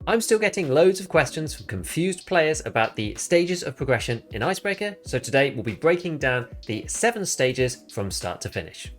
I'm still getting loads of questions from confused players about the stages of progression in IceBreaker, so today we'll be breaking down the 7 stages from start to finish.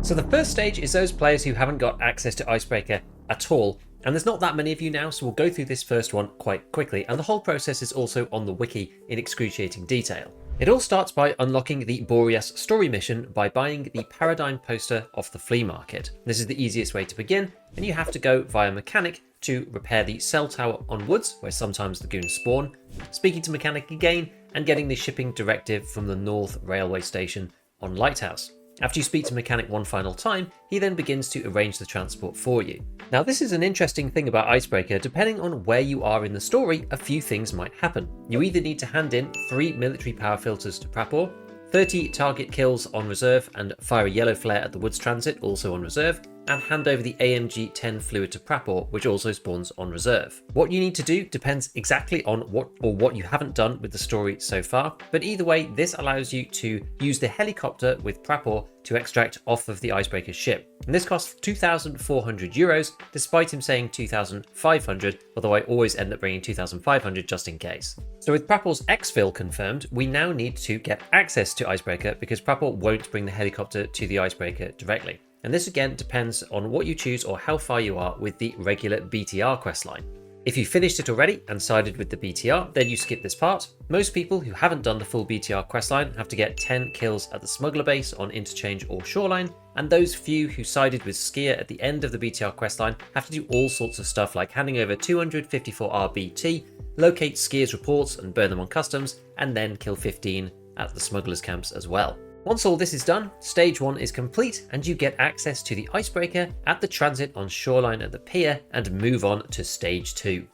So the first stage is those players who haven't got access to IceBreaker at all, and there's not that many of you now, so we'll go through this first one quite quickly, and the whole process is also on the wiki in excruciating detail. It all starts by unlocking the Boreas story mission by buying the Paradigm poster off the flea market. This is the easiest way to begin, and you have to go via Mechanic to repair the cell tower on Woods, where sometimes the goons spawn, speaking to Mechanic again, and getting the shipping directive from the North Railway Station on Lighthouse. After you speak to Mechanic one final time, he then begins to arrange the transport for you. Now this is an interesting thing about IceBreaker. Depending on where you are in the story, a few things might happen. You either need to hand in 3 military power filters to Prapor, 30 target kills on reserve and fire a yellow flare at the Woods Transit, also on reserve, and hand over the AMG-10 fluid to Prapor, which also spawns on reserve. What you need to do depends exactly on what you haven't done with the story so far, but either way, this allows you to use the helicopter with Prapor to extract off of the IceBreaker ship. And this costs 2,400 euros, despite him saying 2,500, although I always end up bringing 2,500 just in case. So with Prapor's exfil confirmed, we now need to get access to IceBreaker because Prapor won't bring the helicopter to the IceBreaker directly. And this again depends on what you choose or how far you are with the regular BTR questline. If you finished it already and sided with the BTR, then you skip this part. Most people who haven't done the full BTR questline have to get 10 kills at the smuggler base on Interchange or Shoreline, and those few who sided with Skier at the end of the BTR questline have to do all sorts of stuff like handing over 254 RBT, locate Skier's reports and burn them on customs, and then kill 15 at the smugglers camps as well. Once all this is done, stage 1 is complete and you get access to the IceBreaker at the transit on Shoreline at the pier and move on to stage 2.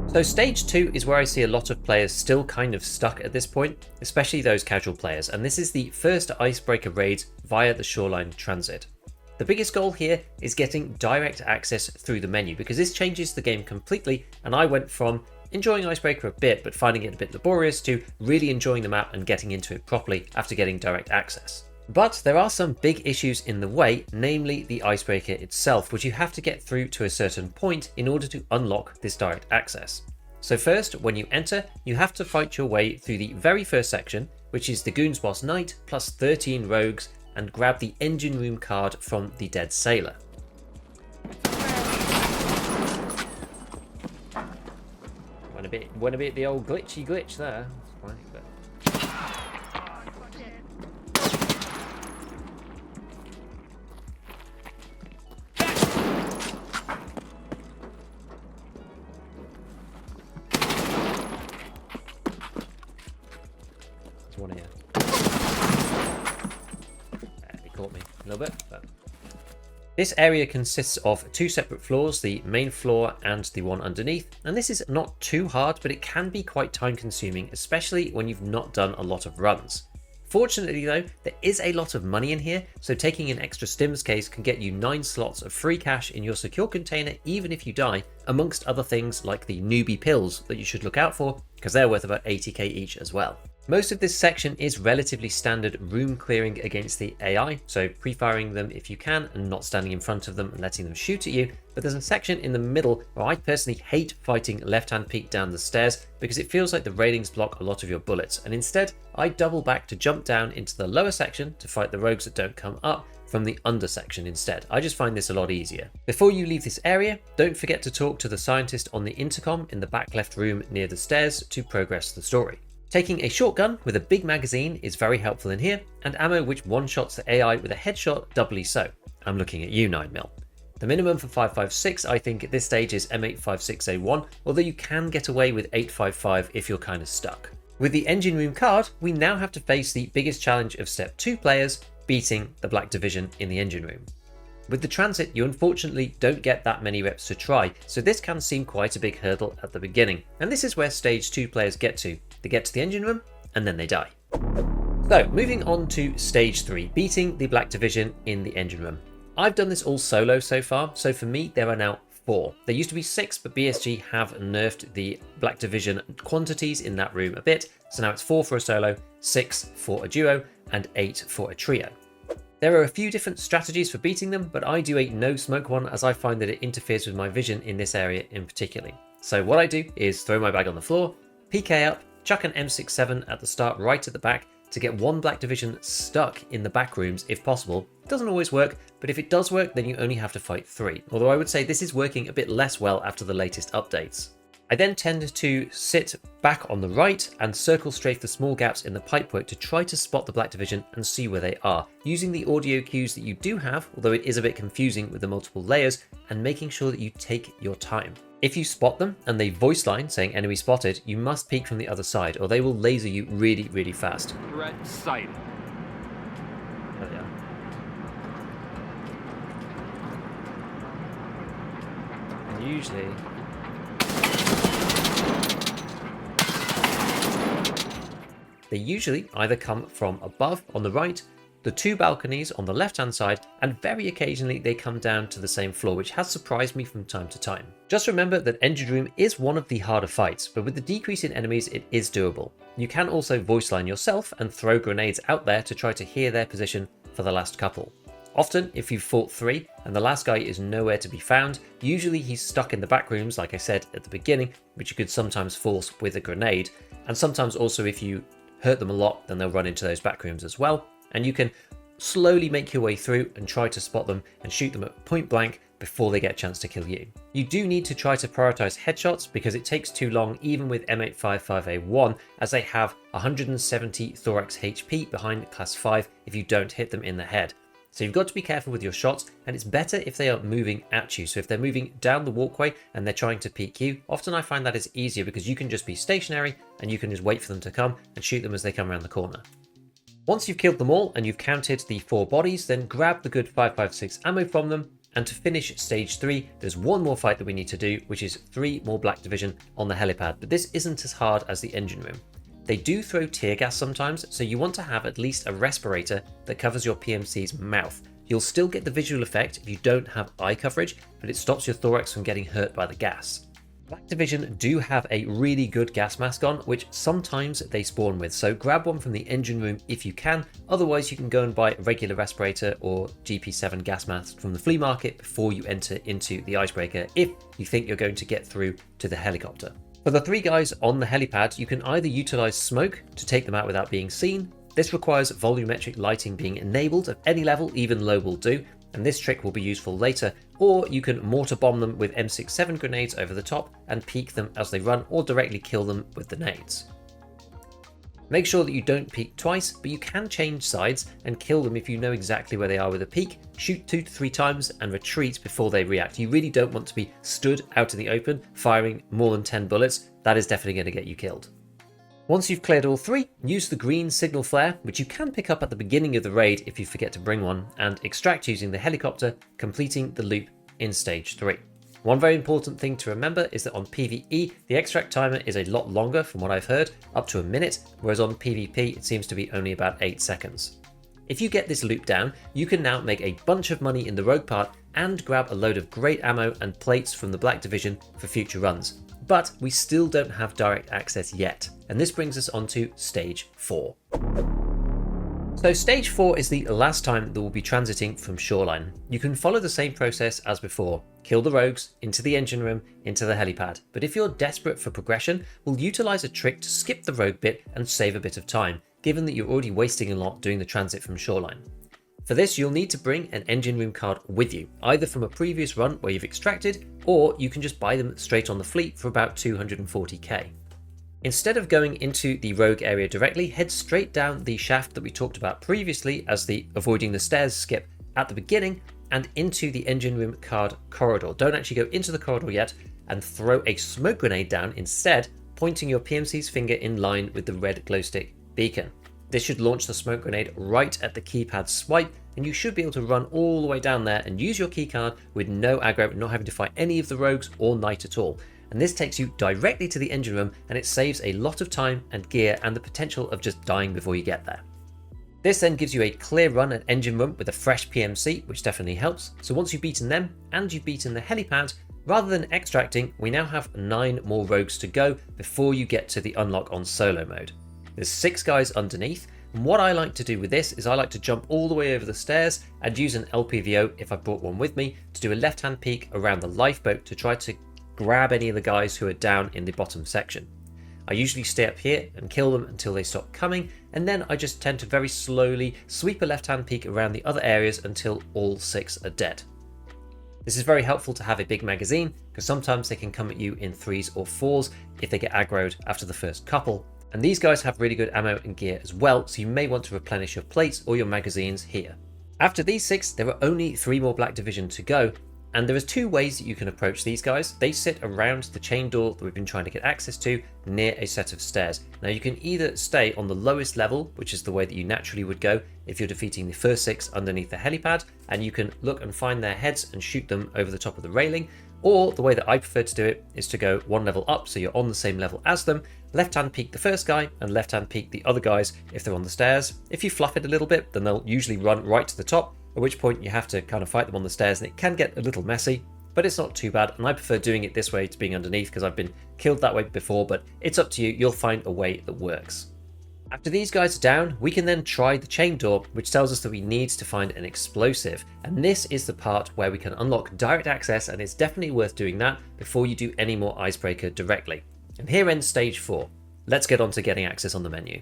So stage 2 is where I see a lot of players still kind of stuck at this point, especially those casual players, and this is the first IceBreaker raids via the Shoreline transit. The biggest goal here is getting direct access through the menu because this changes the game completely, and I went from enjoying IceBreaker a bit but finding it a bit laborious to really enjoying the map and getting into it properly after getting direct access. But there are some big issues in the way, namely the IceBreaker itself, which you have to get through to a certain point in order to unlock this direct access. So first, when you enter, you have to fight your way through the very first section, which is the Goons Boss Knight plus 13 rogues, and grab the engine room card from the dead sailor. Went a bit the old glitch there. Right, but... There's one here. He caught me a little bit, but... This area consists of 2 separate floors, the main floor and the one underneath, and this is not too hard, but it can be quite time consuming, especially when you've not done a lot of runs. Fortunately though, there is a lot of money in here, so taking an extra stims case can get you 9 slots of free cash in your secure container even if you die, amongst other things like the newbie pills that you should look out for, because they're worth about 80k each as well. Most of this section is relatively standard room clearing against the AI, so pre-firing them if you can and not standing in front of them and letting them shoot at you, but there's a section in the middle where I personally hate fighting left-hand peek down the stairs because it feels like the railings block a lot of your bullets, and instead I double back to jump down into the lower section to fight the rogues that don't come up from the under section instead. I just find this a lot easier. Before you leave this area, don't forget to talk to the scientist on the intercom in the back left room near the stairs to progress the story. Taking a shotgun with a big magazine is very helpful in here, and ammo which one-shots the AI with a headshot doubly so. I'm looking at you, 9mm. The minimum for 5.56 I think at this stage is M856A1, although you can get away with 8.55 if you're kind of stuck. With the engine room card, we now have to face the biggest challenge of step 2 players, beating the Black Division in the engine room. With the transit, you unfortunately don't get that many reps to try, so this can seem quite a big hurdle at the beginning, and this is where stage 2 players get to. They get to the engine room, and then they die. So, moving on to stage 3, beating the Black Division in the engine room. I've done this all solo so far, so for me there are now 4. There used to be 6, but BSG have nerfed the Black Division quantities in that room a bit, so now it's 4 for a solo, 6 for a duo, and 8 for a trio. There are a few different strategies for beating them, but I do a no smoke one as I find that it interferes with my vision in this area in particular. So what I do is throw my bag on the floor, PK up, chuck an M67 at the start right at the back to get one black division stuck in the back rooms if possible. It doesn't always work, but if it does work then you only have to fight 3, although I would say this is working a bit less well after the latest updates. I then tend to sit back on the right and circle strafe the small gaps in the pipework to try to spot the black division and see where they are, using the audio cues that you do have, although it is a bit confusing with the multiple layers, and making sure that you take your time. If you spot them and they voice line saying enemy spotted, you must peek from the other side or they will laser you really, really fast. Threat sighted. There they are. And usually they usually either come from above on the right, the 2 balconies on the left hand side, and very occasionally they come down to the same floor, which has surprised me from time to time. Just remember that engine room is one of the harder fights, but with the decrease in enemies it is doable. You can also voice line yourself and throw grenades out there to try to hear their position for the last couple. Often, if you've fought 3 and the last guy is nowhere to be found, usually he's stuck in the back rooms like I said at the beginning, which you could sometimes force with a grenade, and sometimes also if you hurt them a lot then they'll run into those back rooms as well, and you can slowly make your way through and try to spot them and shoot them at point blank before they get a chance to kill you. You do need to try to prioritize headshots because it takes too long even with M855A1 as they have 170 thorax HP behind class 5 if you don't hit them in the head. So you've got to be careful with your shots, and it's better if they are moving at you. So if they're moving down the walkway and they're trying to peek you, often I find that is easier because you can just be stationary and you can just wait for them to come and shoot them as they come around the corner. Once you've killed them all and you've counted the 4 bodies, then grab the good 5.56 ammo from them, and to finish stage 3, there's one more fight that we need to do, which is 3 more black division on the helipad, but this isn't as hard as the engine room. They do throw tear gas sometimes, so you want to have at least a respirator that covers your PMC's mouth. You'll still get the visual effect if you don't have eye coverage, but it stops your thorax from getting hurt by the gas. Black Division do have a really good gas mask on, which sometimes they spawn with, so grab one from the engine room if you can, otherwise you can go and buy a regular respirator or GP7 gas mask from the flea market before you enter into the icebreaker if you think you're going to get through to the helicopter. For the 3 guys on the helipad, you can either utilize smoke to take them out without being seen. This requires volumetric lighting being enabled at any level, even low will do, and this trick will be useful later, or you can mortar bomb them with M67 grenades over the top and peek them as they run, or directly kill them with the nades. Make sure that you don't peek twice, but you can change sides and kill them if you know exactly where they are with a peek. Shoot 2 to 3 times and retreat before they react. You really don't want to be stood out in the open firing more than 10 bullets. That is definitely going to get you killed. Once you've cleared all 3, use the green signal flare, which you can pick up at the beginning of the raid if you forget to bring one, and extract using the helicopter, completing the loop in stage 3. One very important thing to remember is that on PvE, the extract timer is a lot longer from what I've heard, up to a minute, whereas on PvP it seems to be only about 8 seconds. If you get this loop down, you can now make a bunch of money in the rogue part and grab a load of great ammo and plates from the Black Division for future runs. But we still don't have direct access yet, and this brings us on to stage 4. So stage 4 is the last time that we'll be transiting from shoreline. You can follow the same process as before. Kill the rogues, into the engine room, into the helipad. But if you're desperate for progression, we'll utilize a trick to skip the rogue bit and save a bit of time, given that you're already wasting a lot doing the transit from shoreline. For this, you'll need to bring an engine room card with you, either from a previous run where you've extracted, or you can just buy them straight on the fleet for about 240k. Instead of going into the rogue area directly, head straight down the shaft that we talked about previously as the avoiding the stairs skip at the beginning, and into the engine room card corridor. Don't actually go into the corridor yet, and throw a smoke grenade down instead, pointing your PMC's finger in line with the red glow stick beacon. This should launch the smoke grenade right at the keypad swipe, and you should be able to run all the way down there and use your keycard with no aggro, not having to fight any of the rogues or knight at all. And this takes you directly to the engine room, and it saves a lot of time and gear and the potential of just dying before you get there. This then gives you a clear run at engine room with a fresh PMC, which definitely helps. So once you've beaten them and you've beaten the helipad, rather than extracting, we now have 9 more rogues to go before you get to the unlock on solo mode. There's 6 guys underneath, And what I like to do with this is I like to jump all the way over the stairs and use an LPVO, if I brought one with me, to do a left-hand peek around the lifeboat to try to grab any of the guys who are down in the bottom section. I usually stay up here and kill them until they stop coming, and then I just tend to very slowly sweep a left-hand peek around the other areas until all 6 are dead. This is very helpful to have a big magazine, because sometimes they can come at you in 3s or 4s if they get aggroed after the first couple. And these guys have really good ammo and gear as well, so you may want to replenish your plates or your magazines here. After these 6, there are only 3 more Black Division to go, and there is 2 ways that you can approach these guys. They sit around the chain door that we've been trying to get access to, near a set of stairs. Now you can either stay on the lowest level, which is the way that you naturally would go if you're defeating the first 6 underneath the helipad, and you can look and find their heads and shoot them over the top of the railing, or the way that I prefer to do it is to go 1 level up so you're on the same level as them, left-hand peek the first guy and left-hand peek the other guys if they're on the stairs. If you fluff it a little bit, then they'll usually run right to the top, at which point you have to kind of fight them on the stairs, and it can get a little messy, but it's not too bad, and I prefer doing it this way to being underneath because I've been killed that way before, but it's up to you. You'll find a way that works. After these guys are down, we can then try the chain door, which tells us that we need to find an explosive, and this is the part where we can unlock direct access, and it's definitely worth doing that before you do any more IceBreaker directly. And here ends stage 4. Let's get on to getting access on the menu.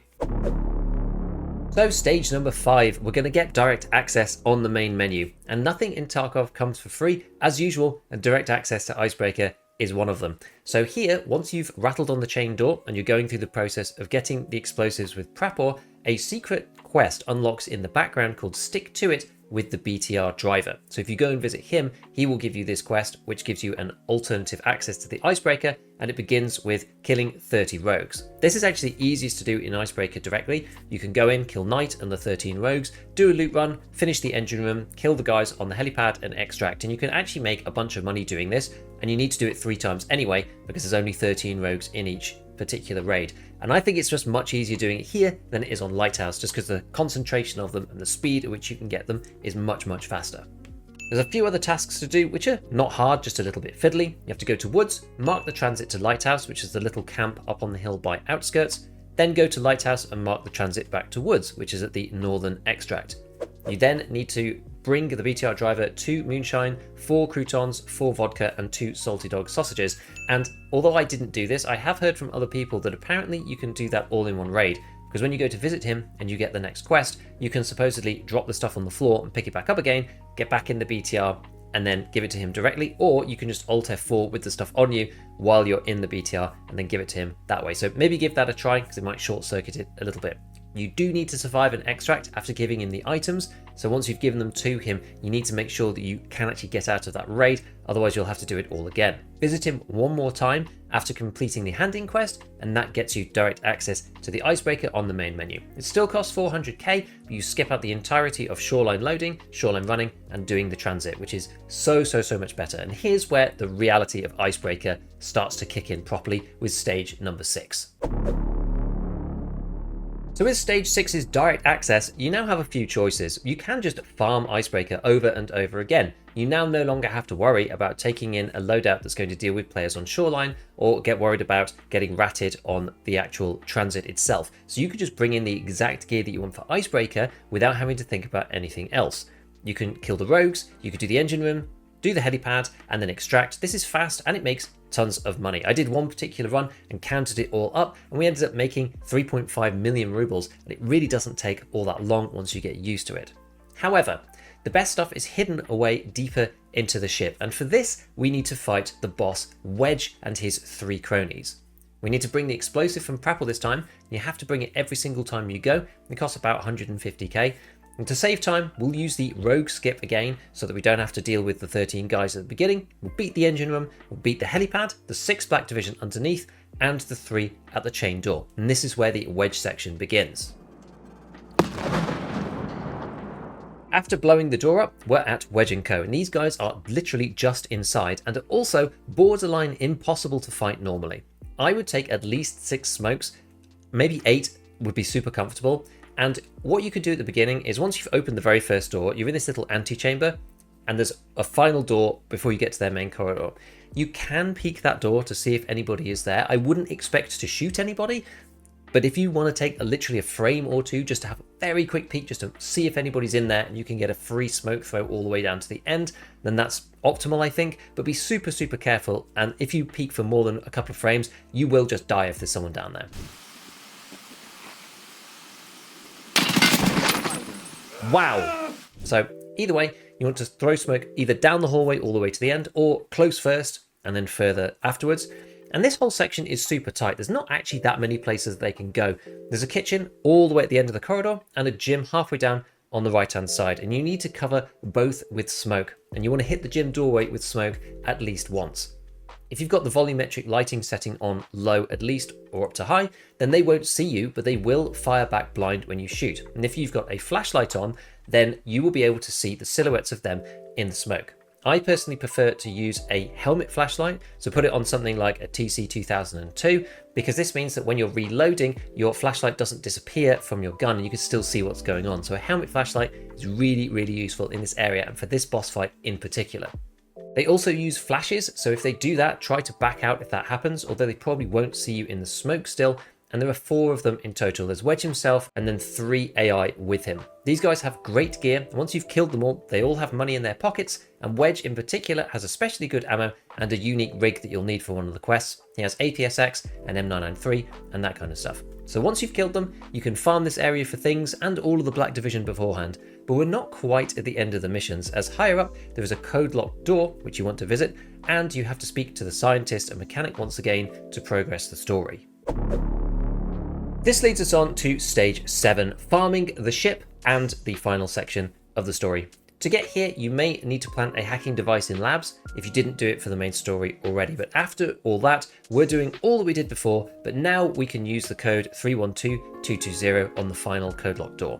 So stage number 5, we're going to get direct access on the main menu, and nothing in Tarkov comes for free as usual, and direct access to IceBreaker is one of them. So here, once you've rattled on the chain door and you're going through the process of getting the explosives with Prapor, a secret quest unlocks in the background called Stick to It with the BTR driver. So if you go and visit him, he will give you this quest, which gives you an alternative access to the IceBreaker, and it begins with killing 30 rogues. This is actually easiest to do in IceBreaker directly. You can go in, kill Knight and the 13 rogues, do a loot run, finish the engine room, kill the guys on the helipad and extract, and you can actually make a bunch of money doing this, and you need to do it 3 times anyway because there's only 13 rogues in each particular raid. And I think it's just much easier doing it here than it is on Lighthouse, just because the concentration of them and the speed at which you can get them is much, much faster. There's a few other tasks to do which are not hard, just a little bit fiddly. You have to go to Woods, mark the transit to Lighthouse, which is the little camp up on the hill by Outskirts, then go to Lighthouse and mark the transit back to Woods, which is at the Northern Extract. You then need to bring the BTR driver 2 moonshine, 4 croutons, 4 vodka and 2 salty dog sausages. And although I didn't do this, I have heard from other people that apparently you can do that all in one raid, because when you go to visit him and you get the next quest, you can supposedly drop the stuff on the floor and pick it back up again, get back in the BTR and then give it to him directly, or you can just Alt F4 with the stuff on you while you're in the BTR and then give it to him that way. So maybe give that a try because it might short circuit it a little bit. You do need to survive an extract after giving him the items, so once you've given them to him, you need to make sure that you can actually get out of that raid, otherwise you'll have to do it all again. Visit him one more time after completing the handing quest, and that gets you direct access to the IceBreaker on the main menu. It still costs 400k, but you skip out the entirety of shoreline loading, shoreline running, and doing the transit, which is so much better. And here's where the reality of IceBreaker starts to kick in properly with stage number 6. So with stage 6's direct access, you now have a few choices. You can just farm IceBreaker over and over again. You now no longer have to worry about taking in a loadout that's going to deal with players on shoreline, or get worried about getting ratted on the actual transit itself. So you could just bring in the exact gear that you want for IceBreaker without having to think about anything else. You can kill the rogues, you could do the engine room, do the helipad, and then extract. This is fast and it makes tons of money. I did one particular run and counted it all up, and we ended up making 3.5 million rubles, and it really doesn't take all that long once you get used to it. However, the best stuff is hidden away deeper into the ship, and for this we need to fight the boss Wedge and his 3 cronies. We need to bring the explosive from Prapor this time. You have to bring it every single time you go. It costs about 150k. And to save time, we'll use the rogue skip again so that we don't have to deal with the 13 guys at the beginning. We'll beat the engine room, we'll beat the helipad, the 6 Black Division underneath, and the 3 at the chain door. And this is where the Wedge section begins. After blowing the door up, we're at Wedge & Co, and these guys are literally just inside and are also borderline impossible to fight normally. I would take at least 6 smokes, maybe 8 would be super comfortable. And what you could do at the beginning is once you've opened the very first door, you're in this little antechamber, and there's a final door before you get to their main corridor. You can peek that door to see if anybody is there. I wouldn't expect to shoot anybody. But if you want to take literally a frame or two just to have a very quick peek, just to see if anybody's in there and you can get a free smoke throw all the way down to the end, then that's optimal, I think. But be super, super careful. And if you peek for more than a couple of frames, you will just die if there's someone down there. Wow. So either way, you want to throw smoke either down the hallway all the way to the end or close first and then further afterwards. And this whole section is super tight. There's not actually that many places they can go. There's a kitchen all the way at the end of the corridor and a gym halfway down on the right hand side. And you need to cover both with smoke. And you want to hit the gym doorway with smoke at least once. If you've got the volumetric lighting setting on low at least or up to high, then they won't see you, but they will fire back blind when you shoot. And if you've got a flashlight on, then you will be able to see the silhouettes of them in the smoke. I personally prefer to use a helmet flashlight, so put it on something like a TC2002, because this means that when you're reloading, your flashlight doesn't disappear from your gun and you can still see what's going on. So a helmet flashlight is really, really useful in this area and for this boss fight in particular. They also use flashes, so if they do that, try to back out if that happens, although they probably won't see you in the smoke still. And there are 4 of them in total. There's Wedge himself and then 3 AI with him. These guys have great gear, and once you've killed them all, they all have money in their pockets, and Wedge in particular has especially good ammo and a unique rig that you'll need for one of the quests. He has APSX and M993 and that kind of stuff. So once you've killed them, you can farm this area for things and all of the Black Division beforehand. But we're not quite at the end of the missions, as higher up there is a code locked door which you want to visit, and you have to speak to the scientist and mechanic once again to progress the story. This leads us on to stage 7, farming the ship and the final section of the story. To get here, you may need to plant a hacking device in labs if you didn't do it for the main story already. But after all that, we're doing all that we did before, but now we can use the code 312220 on the final code lock door.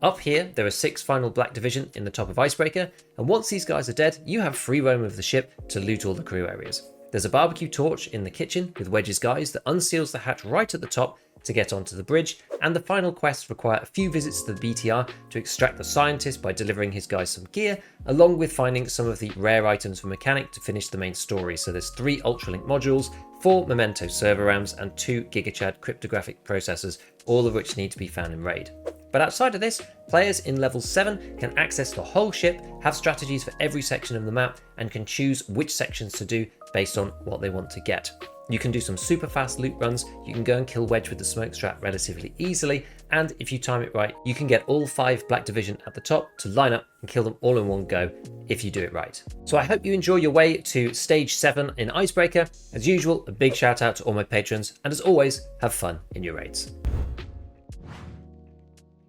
Up here, there are 6 final Black Division in the top of IceBreaker, and once these guys are dead, you have free roam of the ship to loot all the crew areas. There's a barbecue torch in the kitchen with Wedge's guys that unseals the hatch right at the top to get onto the bridge, and the final quests require a few visits to the BTR to extract the scientist by delivering his guys some gear, along with finding some of the rare items for mechanic to finish the main story. So there's 3 Ultralink modules, 4 Memento server RAMs, and 2 GigaChad cryptographic processors, all of which need to be found in raid. But outside of this, players in level 7 can access the whole ship, have strategies for every section of the map, and can choose which sections to do based on what they want to get. You can do some super fast loot runs, you can go and kill Wedge with the smoke strap relatively easily, and if you time it right, you can get all 5 Black Division at the top to line up and kill them all in one go if you do it right. So I hope you enjoy your way to stage 7 in IceBreaker. As usual, a big shout out to all my patrons, and as always, have fun in your raids.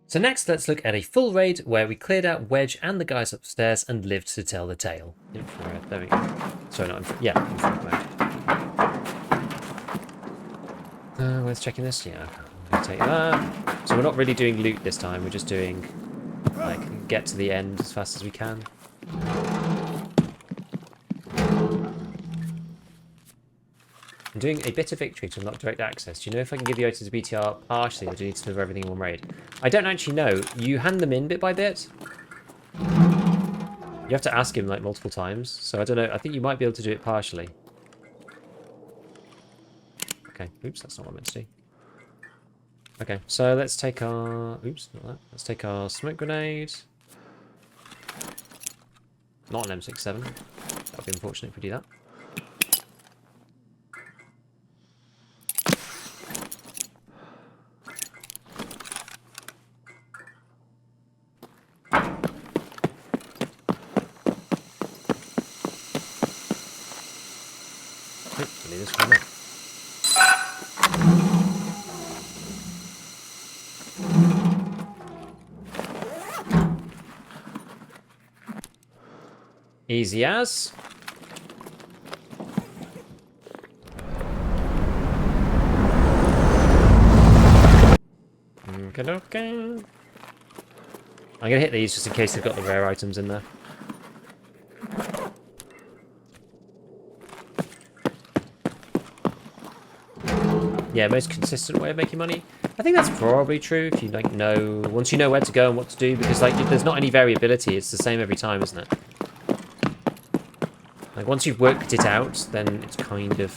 So next, let's look at a full raid where we cleared out Wedge and the guys upstairs and lived to tell the tale. Infrared, there we go. Sorry, not infrared. Yeah, infrared mode. Where's checking this? Yeah, I'm going to take that. So we're not really doing loot this time. We're just doing, like, get to the end as fast as we can. I'm doing a bit of victory to unlock direct access. Do you know if I can give the items to BTR partially, or do you need to deliver everything in one raid? I don't actually know. You hand them in bit by bit. You have to ask him like multiple times. So I don't know. I think you might be able to do it partially. Okay. Oops, that's not what I meant to do. Okay, so let's take our... Oops, not that. Let's take our smoke grenade. Not an M67. That would be unfortunate if we do that. Hopefully this will work. Easy as. Okay. I'm gonna hit these just in case they've got the rare items in there. Yeah, most consistent way of making money. I think that's probably true if you like know, once you know where to go and what to do, because like there's not any variability, it's the same every time, isn't it? Like once you've worked it out, then it's kind of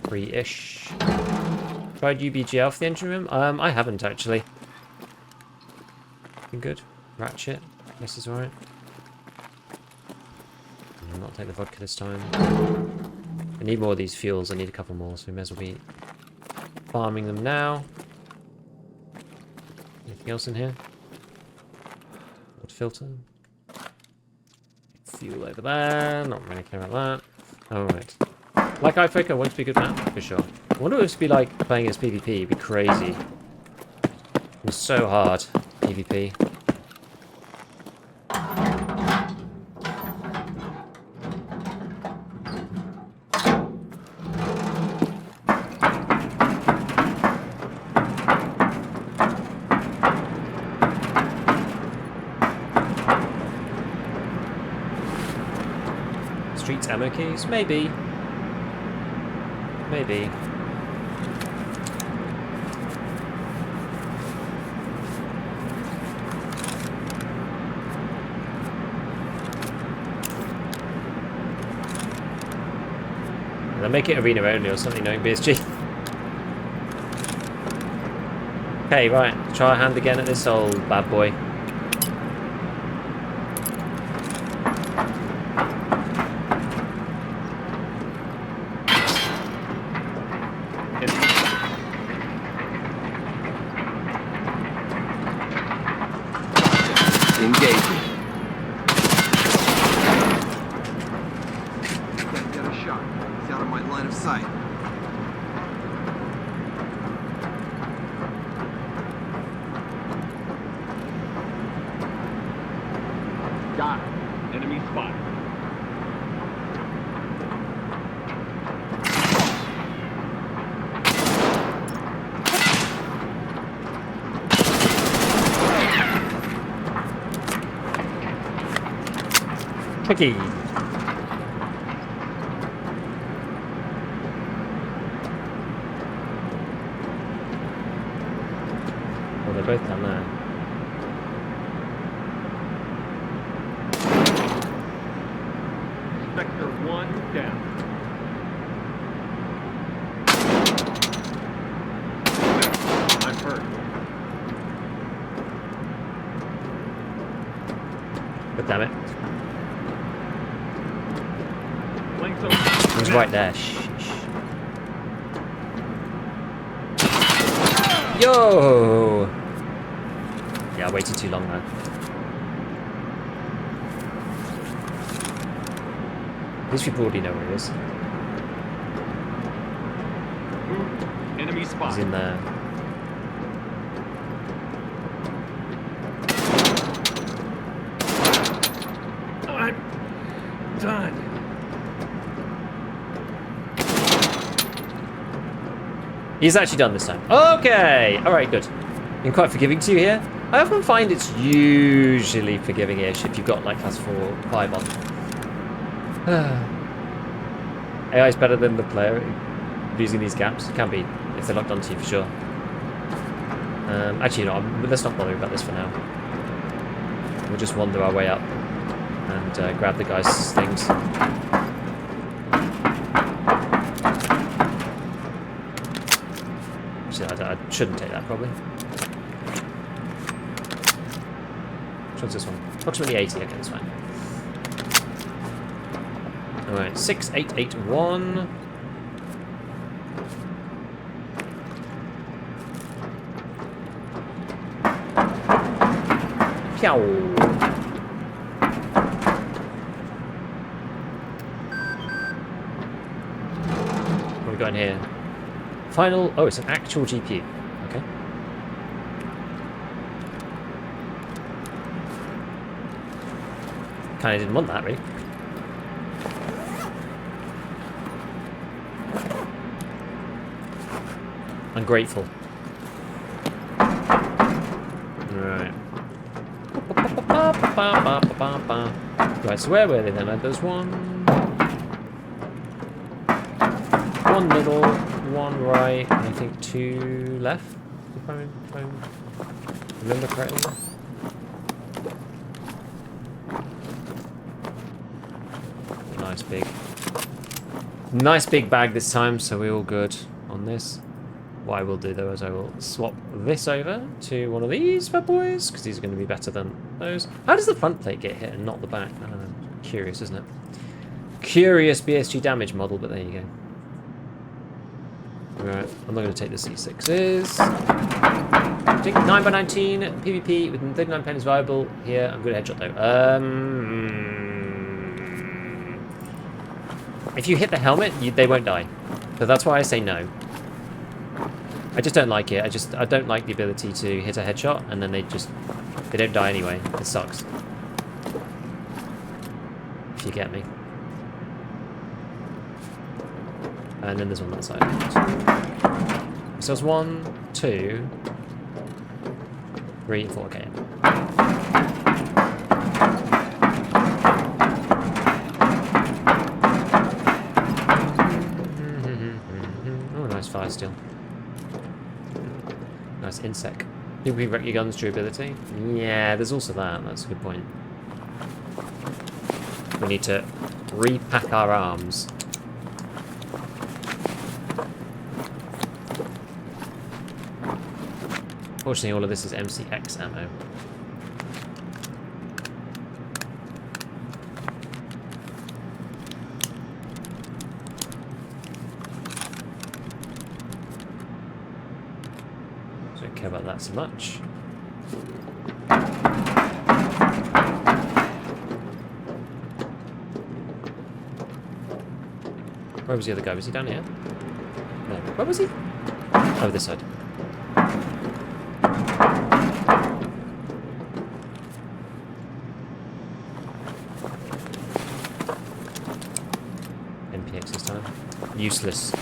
free-ish. Tried UBGL for the engine room? I haven't actually. Been good. Ratchet. This is alright. I'll not take the vodka this time. I need more of these fuels. I need a couple more, so we may as well be farming them now. Anything else in here? Water filter. Fuel over there. Not really care about that. Alright. Like IceBreaker, won't be a good map, for sure. I wonder what it would be like playing as PvP. It'd be crazy. It's so hard, PvP. Streets ammo keys? Maybe. Maybe. They'll make it arena only or something, knowing BSG. Okay, right. Try our hand again at this old bad boy. Engaging. Can't get a shot. He's out of my line of sight. Got it. Enemy spotted. Tricky. Well, they're both down there. Sector 1 down. I'm hurt. But damn it. Flanks open. He's right there. Shh. Yo! Yeah, I waited too long though. These people already know where he is. Enemy He's spotted. in there. I'm done. He's actually done this time. Okay! Alright, good. Been quite forgiving to you here. I often find it's usually forgiving-ish if you've got like class 4, 5 on. AI is better than the player using these gaps. It can be, if they're locked onto you for sure. Actually, no, let's not bother about this for now. We'll just wander our way up and grab the guy's things. Actually, I shouldn't take that, probably. Which one's this one? Approximately 80, okay, that's fine. Alright, 6881. Pew! What have we got in here? Final... Oh, it's an actual GPU. Okay. Kinda didn't want that, really. Ungrateful. Right. Right, so where were they then? There's one middle, one right, and I think 2 left, if I remember correctly. Nice big bag this time, so we're all good on this. What I will do though is I will swap this over to one of these bad boys, because these are going to be better than those. How does the front plate get hit and not the back? I don't know. Curious, isn't it? Curious BSG damage model, but there you go. Right, I'm not going to take the C6s. Take 9x19 PvP with 39 pennies viable. Here, I'm good at headshot though. If you hit the helmet, they won't die. So that's why I say no. I just don't like it. I don't like the ability to hit a headshot and then they don't die anyway. It sucks. If you get me. And then there's one on that side. So there's 1, 2, 3, 4. Okay. Oh, nice fire steal. Nice insect. You can wreck your guns durability. Yeah, there's also that. That's a good point. We need to repack our arms. Fortunately, all of this is MCX ammo. Don't care about that so much. Where was the other guy? Was he down here? No. Where was he? Oh, this side. NPX this time. Useless.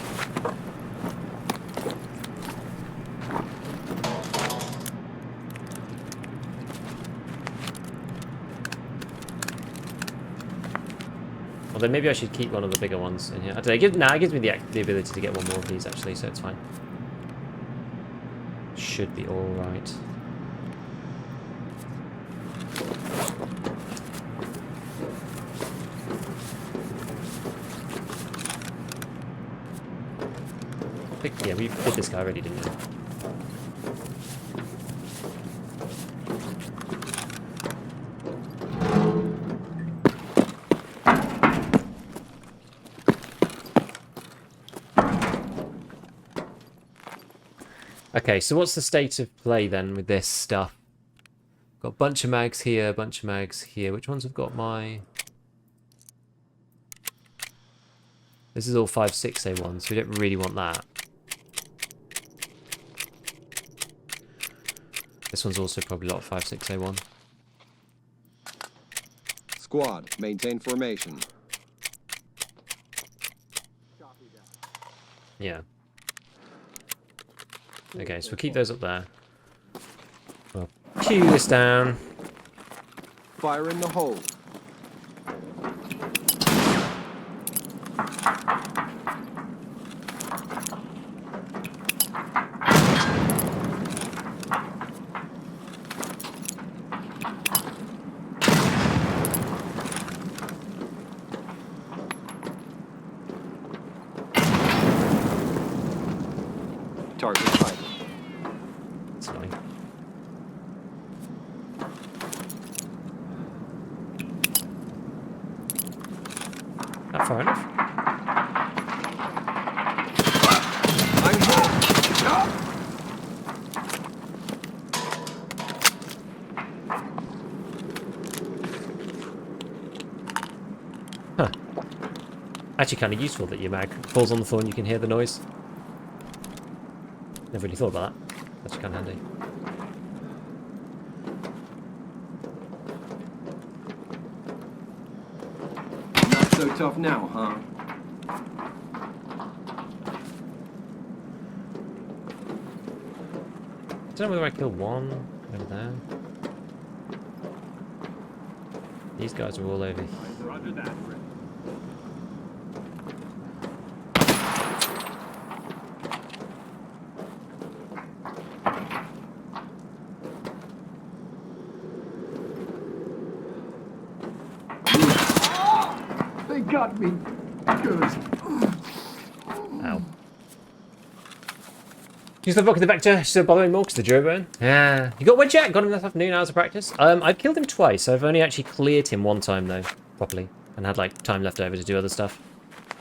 Although maybe I should keep one of the bigger ones in here. I don't know, it gives me the ability to get one more of these actually, so it's fine. Should be alright. Yeah, we did this guy already, didn't we? Okay, so what's the state of play then with this stuff? Got a bunch of mags here, a bunch of mags here. Which ones have got my... This is all 5.6A1, so we don't really want that. This one's also probably a lot of 5.6A1. Squad, maintain formation. Yeah. Okay, so we'll keep those up there. We'll pew this down. Fire in the hole. Target sighted. It's fine. Not far enough. I'm hit. Huh. Actually kind of useful that your mag falls on the floor and you can hear the noise. Never really thought about that. That's kind of handy. Not so tough now, huh? I don't know whether I kill one over there. These guys are all over here. Roger that. They got me. Good. Ow. Use the Rock of the Vector, still bothering more because the Duro burn. Yeah. You got Wedge yet? Got him this afternoon, hours of practice. I've killed him twice. I've only actually cleared him one time, though, properly. And had, like, time left over to do other stuff,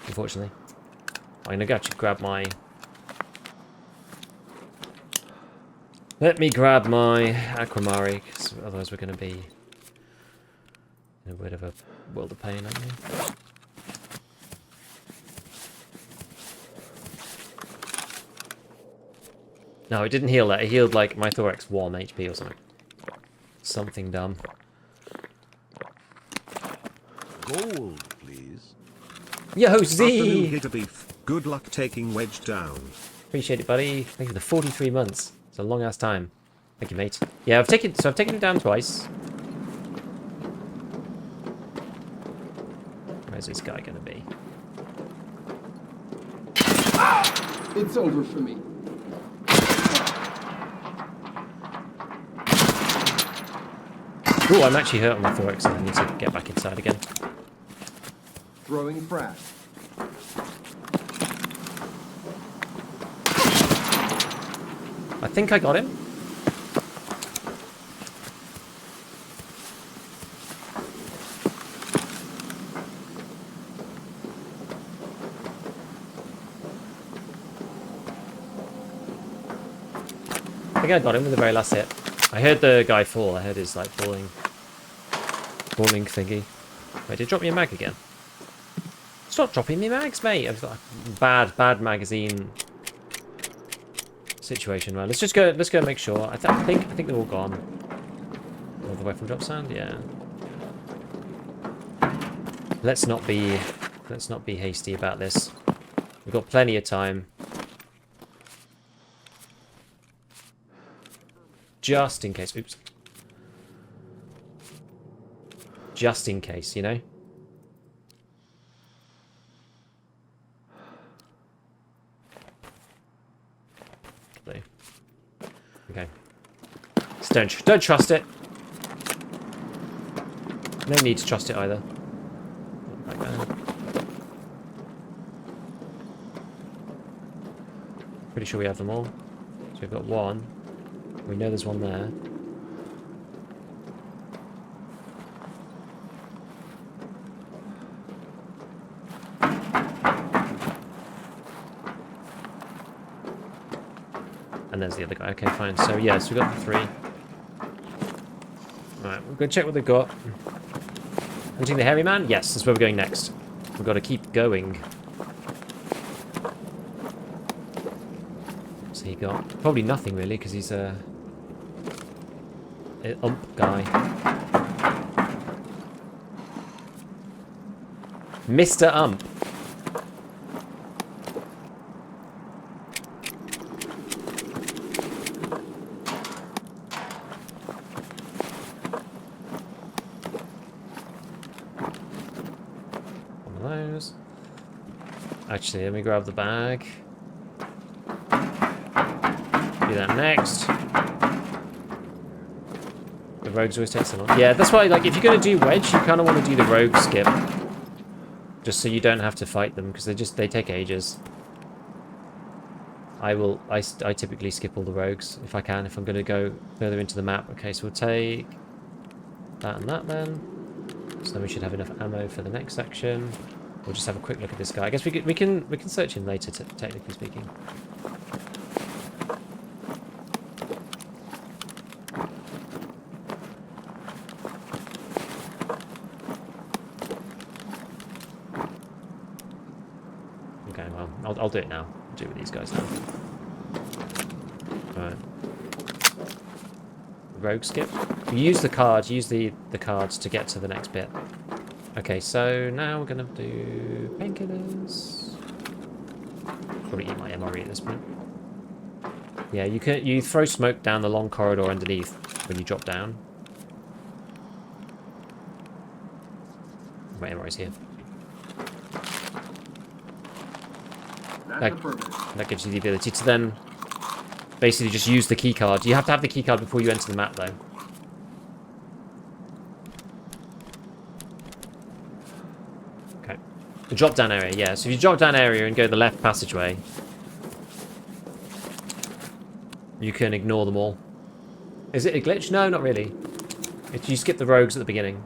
unfortunately. I'm going to actually grab my... Let me grab my Aquamari, because otherwise we're going to be in a bit of a world of pain, aren't we? No, it didn't heal that. It healed, like, my thorax 1 HP or something. Something dumb. Gold, please. Yo, Z! Afternoon, hitter beef. Good luck taking Wedge down. Appreciate it, buddy. Thank you for the 43 months. It's a long-ass time. Thank you, mate. Yeah, I've taken him down twice. Where's this guy gonna be? It's over for me. Ooh, I'm actually hurt on my thorax, so I need to get back inside again. Throwing frag. I think I got him. I think I got him with the very last hit. I heard the guy fall. I heard his, like, falling thingy. Wait, did it drop me a mag again? Stop dropping me mags, mate. I've got a bad magazine situation. Right, let's go and make sure. I think they're all gone. All the way from drop sound, yeah. Let's not be hasty about this. We've got plenty of time. Just in case. Oops. Just in case, you know? Okay. Just don't trust it. No need to trust it either. Back down. Pretty sure we have them all. So we've got one. We know there's one there. And there's the other guy. Okay, fine. So, yeah, so we've got the 3. Alright, we're going to check what they've got. Hunting the hairy man? Yes, that's where we're going next. We've got to keep going. What's he got? Probably nothing, really, because he's a... ump guy. Mr. Ump. One of those. Actually, let me grab the bag. Do that next. The rogues always take so long. Yeah, that's why, like, if you're going to do Wedge, you kind of want to do the rogue skip. Just so you don't have to fight them, because they take ages. I typically skip all the rogues, if I can, if I'm going to go further into the map. Okay, so we'll take that and that then. So then we should have enough ammo for the next section. We'll just have a quick look at this guy. I guess we can search him later, technically speaking. Okay, well, I'll do it now. I'll do it with these guys now. Alright. Rogue skip. You use the card, use the cards to get to the next bit. Okay, so now we're gonna do painkillers. Probably eat my MRE at this point. Yeah, you throw smoke down the long corridor underneath when you drop down. My MRE's here. That gives you the ability to then basically just use the key card. You have to have the key card before you enter the map, though. Okay. The drop down area, yeah. So if you drop down area and go the left passageway, You can ignore them all. Is it a glitch? No, not really. You skip the rogues at the beginning.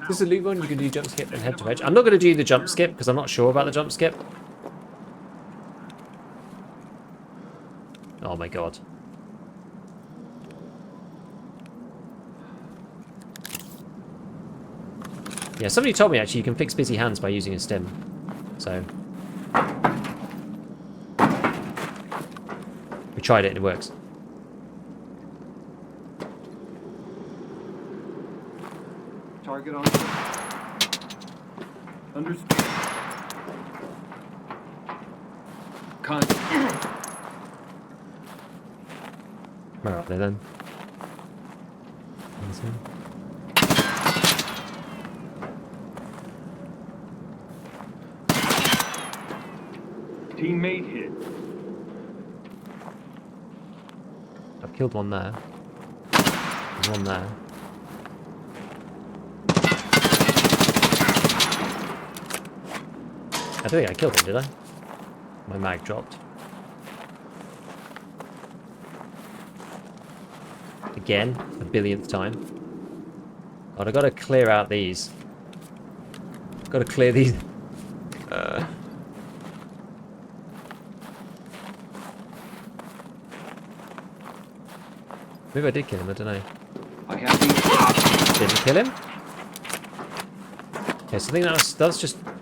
This is a loot one. You can do jump skip and head to Wedge. I'm not going to do the jump skip because I'm not sure about the jump skip. Oh my god. Yeah, somebody told me actually you can fix busy hands by using a stim. So we tried it and it works. Target on. Understood. Contact. Where are they then? Teammate hit. I've killed one there. There's one there. I don't think I killed him, did I? My mag dropped. Again, a billionth time. God, I've got to clear out these. Got to clear these. Maybe I did kill him, I don't know. I have the. Didn't kill him? Okay, so I think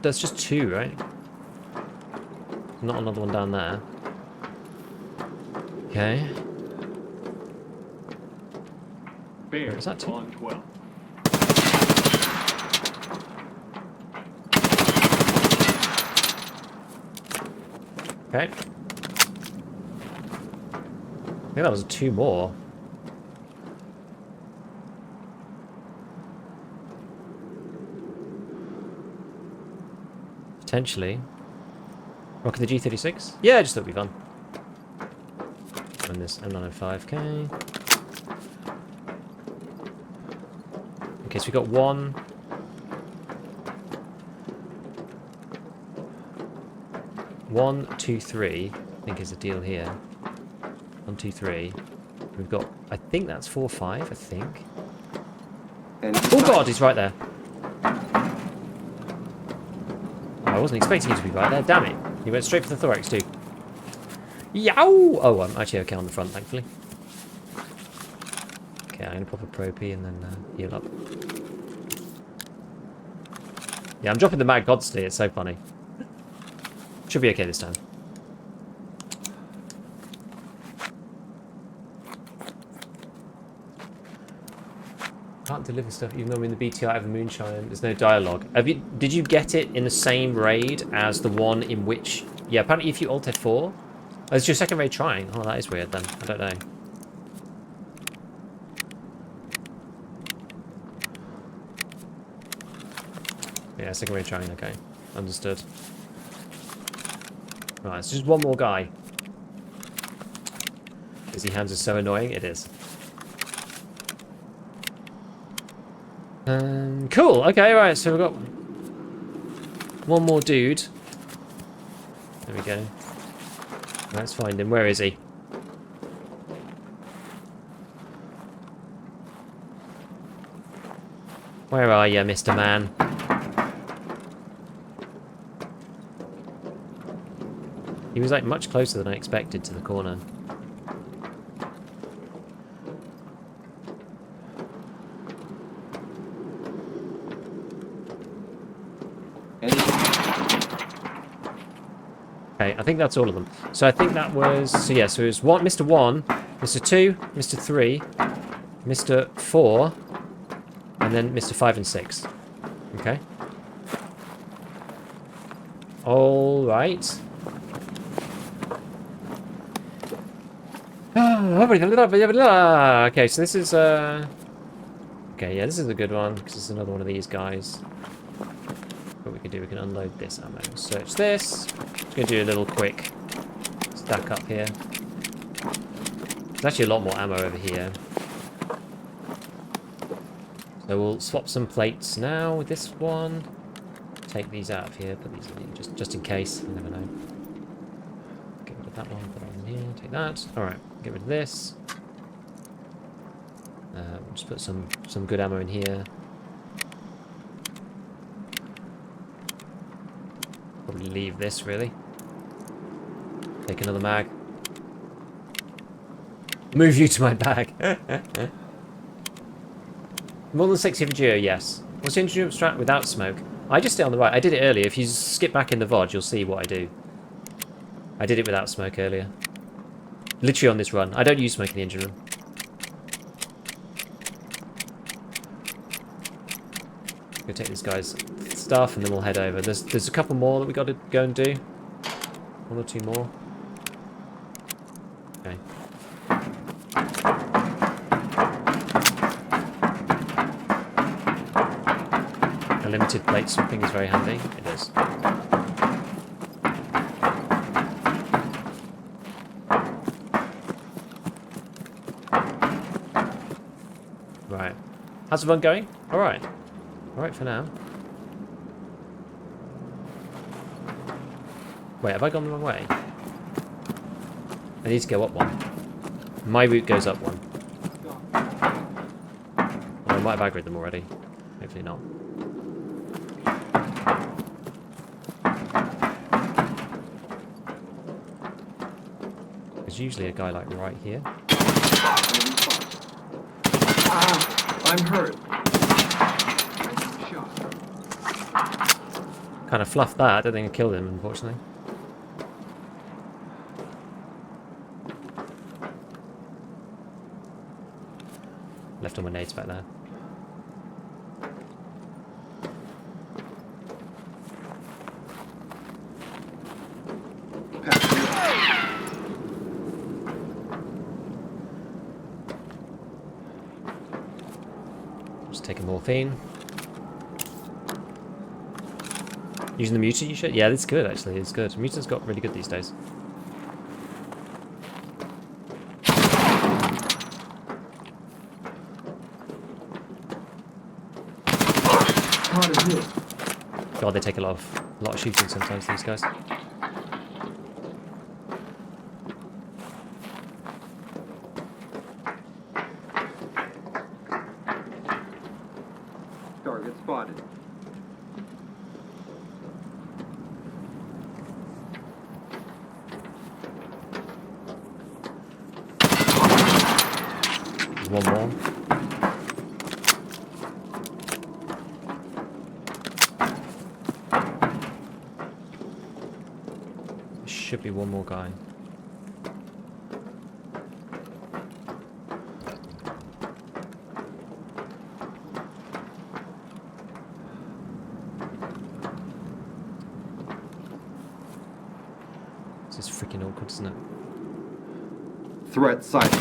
that's just two, right? Not another one down there. Okay. Bear Is that two? on 12. Okay. I think that was two more. Potentially. Rocket the G36? Yeah, I just thought it'd be fun. And this M905, okay. Okay, so we got 1. 1, 2, 3, I think is the deal here. 1, 2, 3. We've got, I think that's 4, 5, I think. Oh god, he's right there. I wasn't expecting you to be right there, damn it. He went straight for the thorax too. Yow! Oh, I'm actually okay on the front, thankfully. Okay, I'm going to pop a Pro P and then heal up. Yeah, I'm dropping the mag constantly, it's so funny. Should be okay this time. Can't deliver stuff even though I'm in the BTR of a moonshine. There's no dialogue. Did you get it in the same raid as the one in which... Yeah, apparently if you alt F4... Oh, it's your second raid trying. Oh, that is weird then. I don't know. Yeah, second raid trying. Okay. Understood. Right, it's just one more guy. Busy hands are so annoying. It is. Cool. Okay, right. So we've got one more dude. There we go. Let's find him. Where is he? Where are you, Mr. Man? He was like much closer than I expected to the corner. Okay, I think that's all of them. So I think that was... So yeah, so it was one, Mr. 1, Mr. 2, Mr. 3, Mr. 4, and then Mr. 5 and 6. Okay. All right. Okay, so this is... Okay, yeah, this is a good one, because it's another one of these guys. What we can do, we can unload this ammo. Search this. Just going to do a little quick stack up here. There's actually a lot more ammo over here. So we'll swap some plates now with this one. Take these out of here, put these in just in case. You never know. Get rid of that one, put that one in here, take that. Alright, get rid of this. Just put some good ammo in here. Probably leave this, really. Take another mag. Move you to my bag. More than 60 for Geo, yes. What's the engine strat without smoke? I just stay on the right. I did it earlier. If you skip back in the VOD, you'll see what I do. I did it without smoke earlier. Literally on this run. I don't use smoke in the engine room. Go take this guy's stuff and then we'll head over. There's a couple more that we got to go and do. One or two more. Okay. A limited plate swapping is very handy. It is. Right. How's the run going? Alright. Alright for now. Wait, have I gone the wrong way? I need to go up one. My route goes up one. Well, I might have aggroed them already. Hopefully not. There's usually a guy like right here. I'm hurt. Kind of fluffed that. I don't think I killed him, unfortunately. Left all my nades back there. Just taking morphine. Using the mutant you should? Yeah, it's good actually, it's good. Mutant's got really good these days. God, they take a lot of shooting sometimes, these guys. Target spotted. One more. Should be one more guy. This is freaking awkward, isn't it? Threat sighted.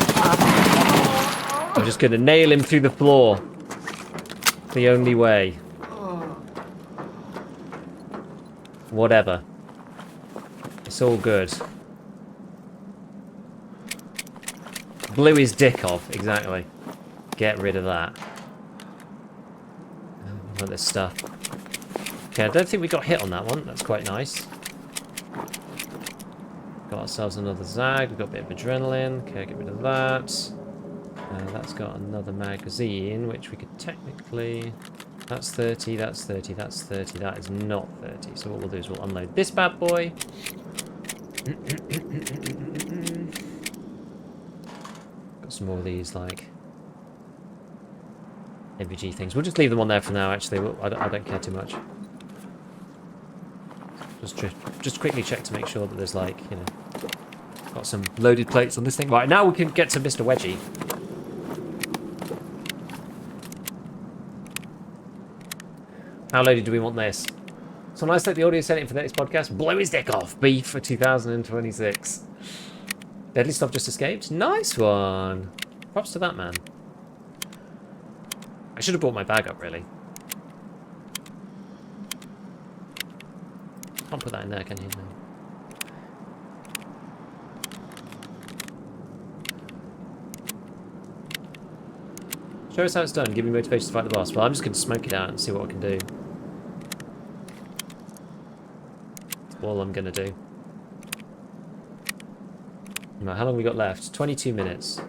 I'm just gonna nail him through the floor. The only way. Whatever. It's all good. Blew his dick off, exactly. Get rid of that. All this stuff. Okay, I don't think we got hit on that one. That's quite nice. Got ourselves another Zag. We've got a bit of adrenaline. Okay, get rid of that. That's got another magazine, which we could technically... That's 30, that's 30, that's 30. That is not 30. So what we'll do is we'll unload this bad boy. Got some more of these, like... MVG things. We'll just leave them on there for now, actually. I don't care too much. Just quickly check to make sure that there's, like, you know... Got some loaded plates on this thing. Right, now we can get to Mr. Wedgie. How loaded do we want this? So when I select the audio setting for the next podcast, blow his dick off. Beef for 2026. Deadly stuff just escaped. Nice one. Props to that man. I should have brought my bag up, really. Can't put that in there, can you? No. Show us how it's done. Give me motivation to fight the boss. Well, I'm just going to smoke it out and see what I can do. That's all I'm going to do. Right, how long have we got left? 22 minutes.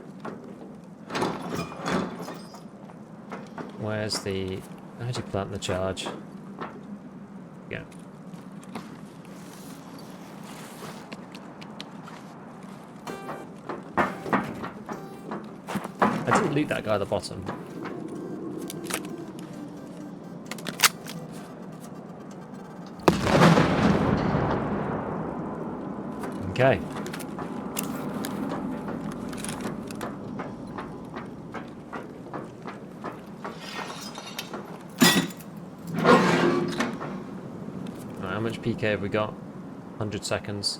Where's the... How do you plant the charge? Yeah. I didn't loot that guy at the bottom. Okay. Right, how much PK have we got? 100 seconds.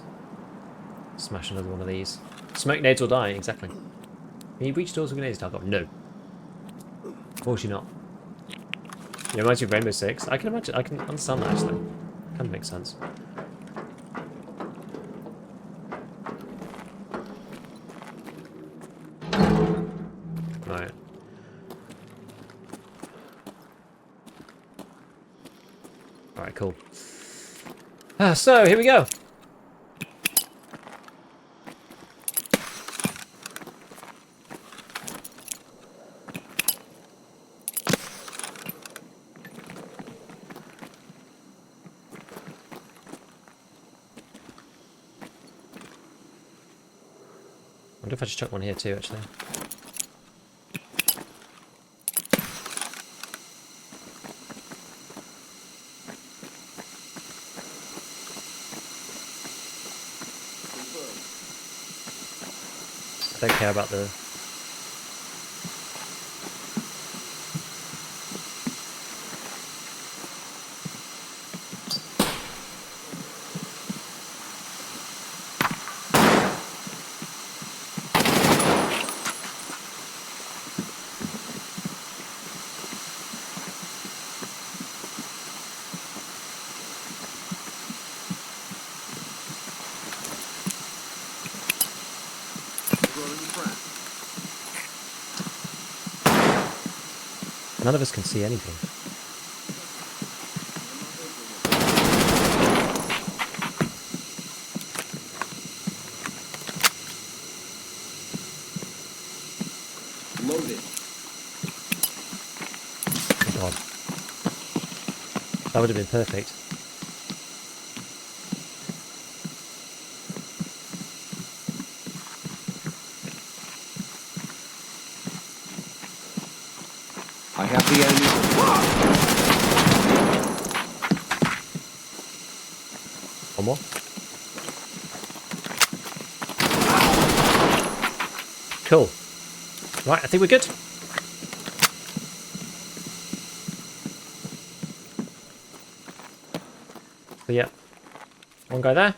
Smash another one of these. Smoke nades will die, exactly. Can you breach doors with grenades, Tarkov? No. Unfortunately not. Yeah, reminds me of Rainbow Six. I can imagine, I can understand that actually. Kind of makes sense. Right. Alright, cool. So, here we go. I wonder if I should chuck one here too, actually. I don't care about the... None of us can see anything. Loaded. Oh god. That would have been perfect. I have the enemy. One more. Cool. Right, I think we're good. So yeah, one guy there.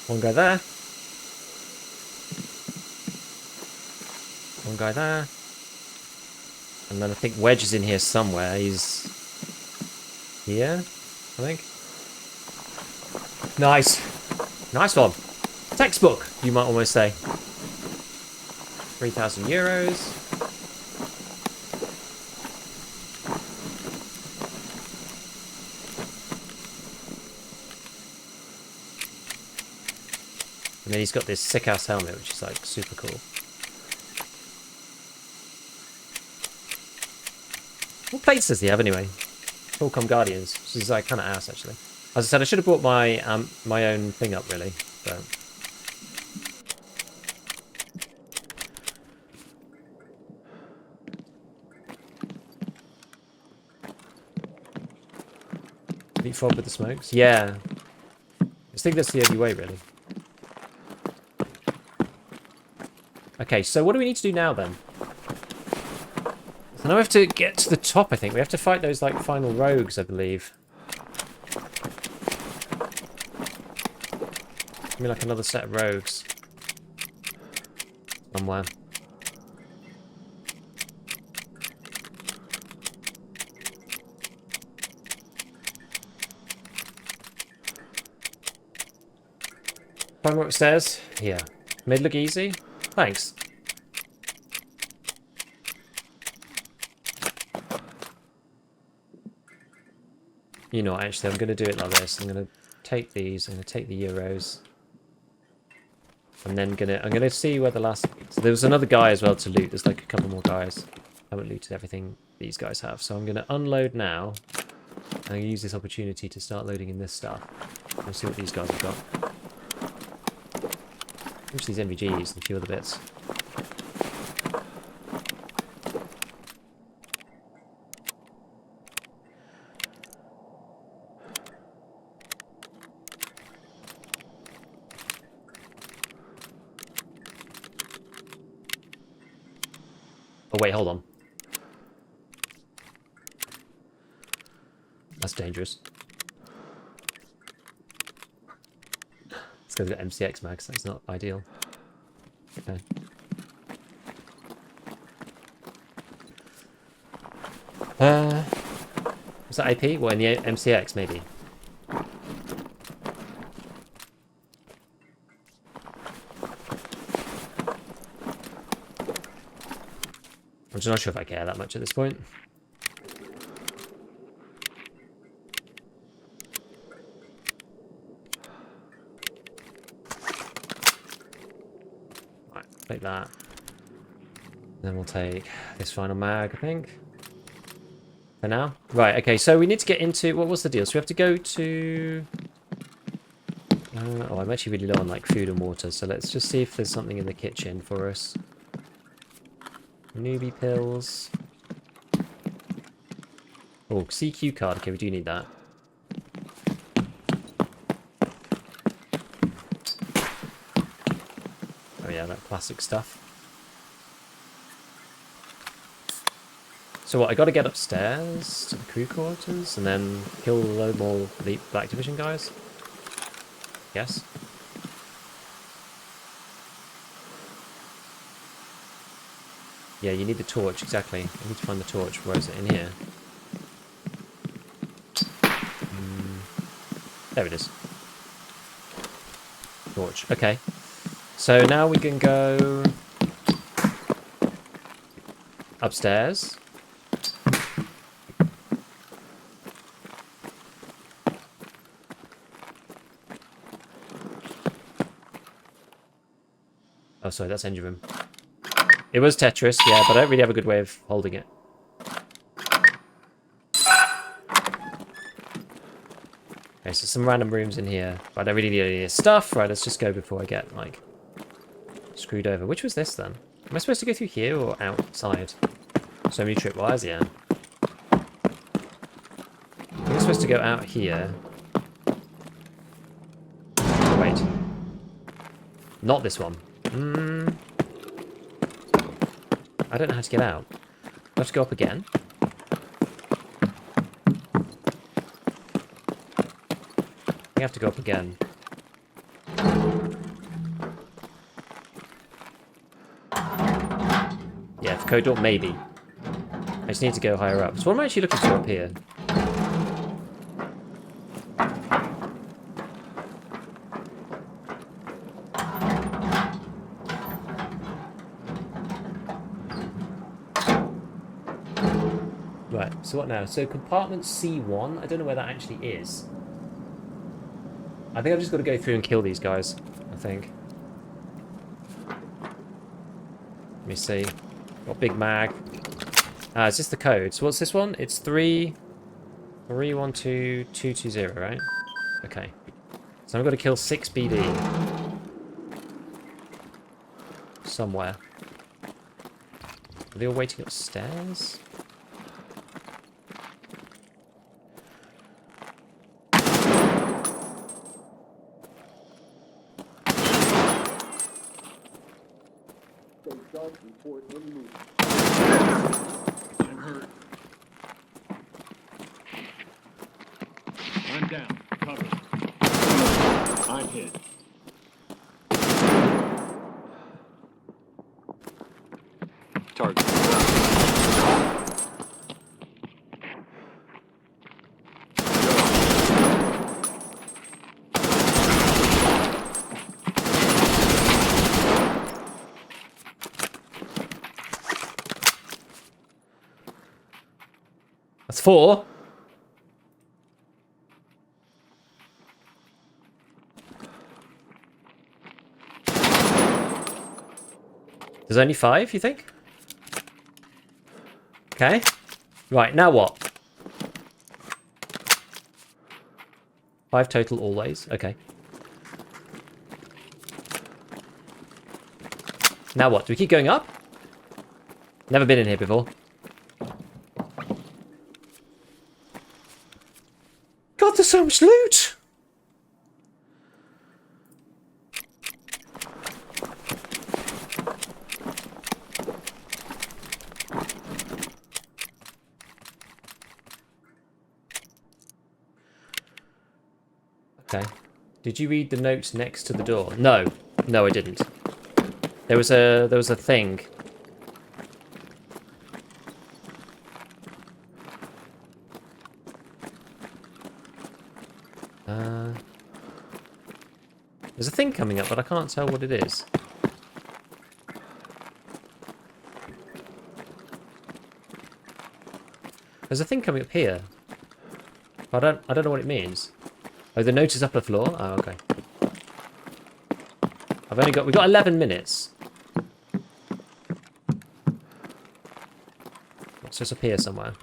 One guy there. One guy there. And then I think Wedge is in here somewhere. He's here, I think. Nice. Nice one. Textbook, you might almost say. 3,000 euros. And then he's got this sick ass helmet, which is like super cool. What plates does he have anyway? Qualcomm Guardians, which is like kind of ass actually. As I said, I should have brought my my own thing up really, but leapfrog with the smokes. Yeah, I think that's the only way really. Okay, so what do we need to do now then? So now we have to get to the top, I think. We have to fight those, like, final rogues, I believe. Give me, like, another set of rogues. Somewhere. Find more upstairs? Yeah. Mid look easy? Thanks. You know, actually, I'm going to do it like this. I'm going to take these. I'm going to take the euros. And then I'm gonna see where the last... So there was another guy as well to loot. There's like a couple more guys. I haven't looted everything these guys have. So I'm going to unload now. And use this opportunity to start loading in this stuff. We'll see what these guys have got. Which these MVGs and a few other bits. Oh wait, hold on. That's dangerous. Let's go to the MCX mags. That's not ideal. Okay. Was that AP? What, in the MCX maybe? I'm just not sure if I care that much at this point. Right, take that. Then we'll take this final mag, I think. For now. Right, okay, so we need to get into... What was the deal? So we have to go to... oh, I'm actually really low on like food and water, so let's just see if there's something in the kitchen for us. Newbie pills. Oh, CQ card. Okay, we do need that. Oh yeah, that classic stuff. So what, I gotta get upstairs to the crew quarters and then kill a load more elite Black Division guys? Yes. Yeah, you need the torch, exactly. I need to find the torch. Where is it? In here. There it is. Torch. Okay. So now we can go upstairs. Oh, sorry, that's engine room. It was Tetris, yeah, but I don't really have a good way of holding it. Okay, so some random rooms in here. But I don't really need any of this stuff. Right, let's just go before I get, like, screwed over. Which was this, then? Am I supposed to go through here or outside? So many tripwires, yeah. I'm supposed to go out here. Wait. Not this one. I don't know how to get out. I have to go up again. I have to go up again. Yeah, for code door, maybe. I just need to go higher up. So what am I actually looking for up here? Right, so what now? So compartment C1, I don't know where that actually is. I think I've just got to go through and kill these guys, I think. Let me see. Got big mag. Is this the code? So what's this one? It's 312220, right? Okay. So I've got to kill 6 BD. Somewhere. Are they all waiting upstairs? I'm hurt. I'm down. Cover. I'm hit. Target. That's 4. there's only 5, you think? Okay. Right, now what? 5 total always. Okay. Now what? Do we keep going up? Never been in here before. God, there's so much loot! Okay. Did you read the notes next to the door? No. No, I didn't. There was a thing. There's a thing coming up, but I can't tell what it is. There's a thing coming up here. But I don't know what it means. Oh, the note is up the floor? Oh, okay. We've got 11 minutes. It's just up here somewhere.